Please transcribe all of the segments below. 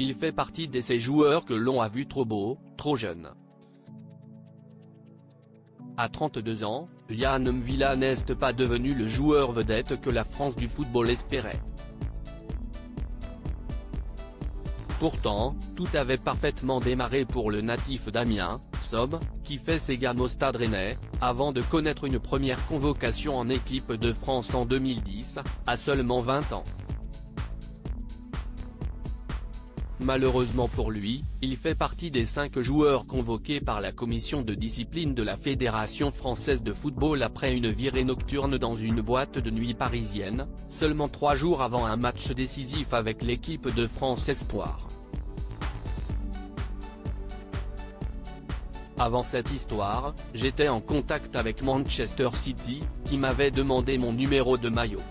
il fait partie de ces joueurs que l'on a vu trop beau, trop jeune. À 32 ans, Yann M'Vila n'est pas devenu le joueur vedette que la France du football espérait. Pourtant, tout avait parfaitement démarré pour le natif d'Amiens, Somme, qui fait ses gammes au Stade Rennais, avant de connaître une première convocation en équipe de France en 2010, à seulement 20 ans. Malheureusement pour lui, il fait partie des 5 joueurs convoqués par la commission de discipline de la Fédération française de football après une virée nocturne dans une boîte de nuit parisienne, seulement 3 jours avant un match décisif avec l'équipe de France Espoir. Avant cette histoire, j'étais en contact avec Manchester City, qui m'avait demandé mon numéro de maillot.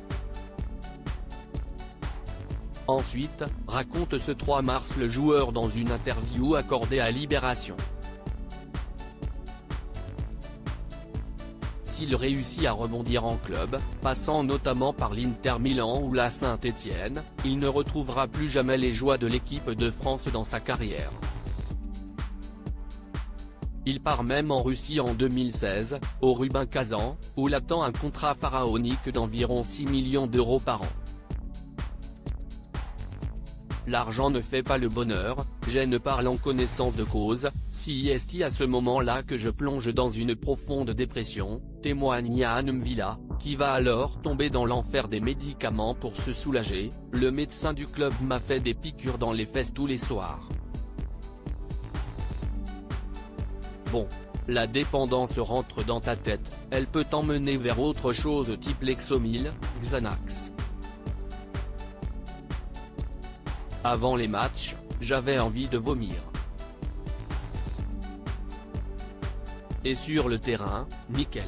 Ensuite, raconte ce 3 mars le joueur dans une interview accordée à Libération. S'il réussit à rebondir en club, passant notamment par l'Inter Milan ou la Saint-Étienne, il ne retrouvera plus jamais les joies de l'équipe de France dans sa carrière. Il part même en Russie en 2016, au Rubin Kazan, où l'attend un contrat pharaonique d'environ 6 millions d'euros par an. L'argent ne fait pas le bonheur, je ne parle en connaissance de cause, si est à ce moment-là que je plonge dans une profonde dépression, témoigne Yann M'Vila, qui va alors tomber dans l'enfer des médicaments pour se soulager. Le médecin du club m'a fait des piqûres dans les fesses tous les soirs. Bon, la dépendance rentre dans ta tête, elle peut t'emmener vers autre chose type Lexomil, Xanax. Avant les matchs, j'avais envie de vomir. Et sur le terrain, nickel.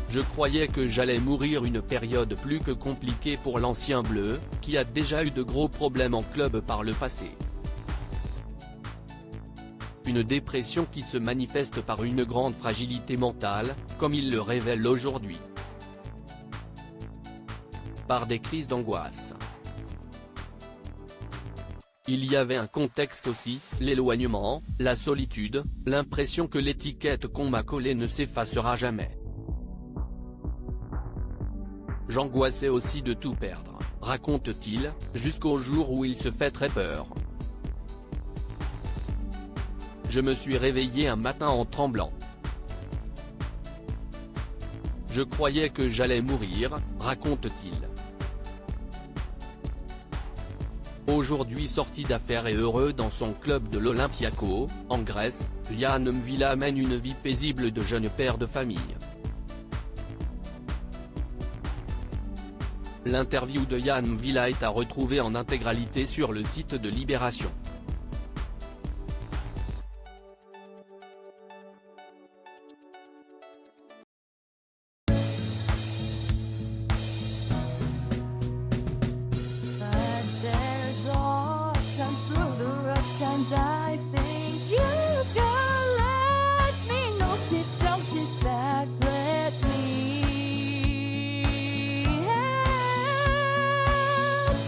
Je croyais que j'allais mourir, une période plus que compliquée pour l'ancien bleu, qui a déjà eu de gros problèmes en club par le passé. Une dépression qui se manifeste par une grande fragilité mentale, comme il le révèle aujourd'hui. Par des crises d'angoisse. Il y avait un contexte aussi, l'éloignement, la solitude, l'impression que l'étiquette qu'on m'a collée ne s'effacera jamais. J'angoissais aussi de tout perdre, raconte-t-il, jusqu'au jour où il se fait très peur. Je me suis réveillé un matin en tremblant. Je croyais que j'allais mourir, raconte-t-il. Aujourd'hui sorti d'affaires et heureux dans son club de l'Olympiakos, en Grèce, Yann M'Vila mène une vie paisible de jeune père de famille. L'interview de Yann M'Vila est à retrouver en intégralité sur le site de Libération. I think you can let me know. Sit down, sit back, let me help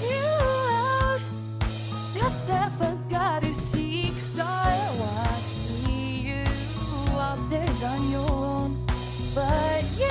you out. The step I gotta seek, so I see you out there's on your own, but you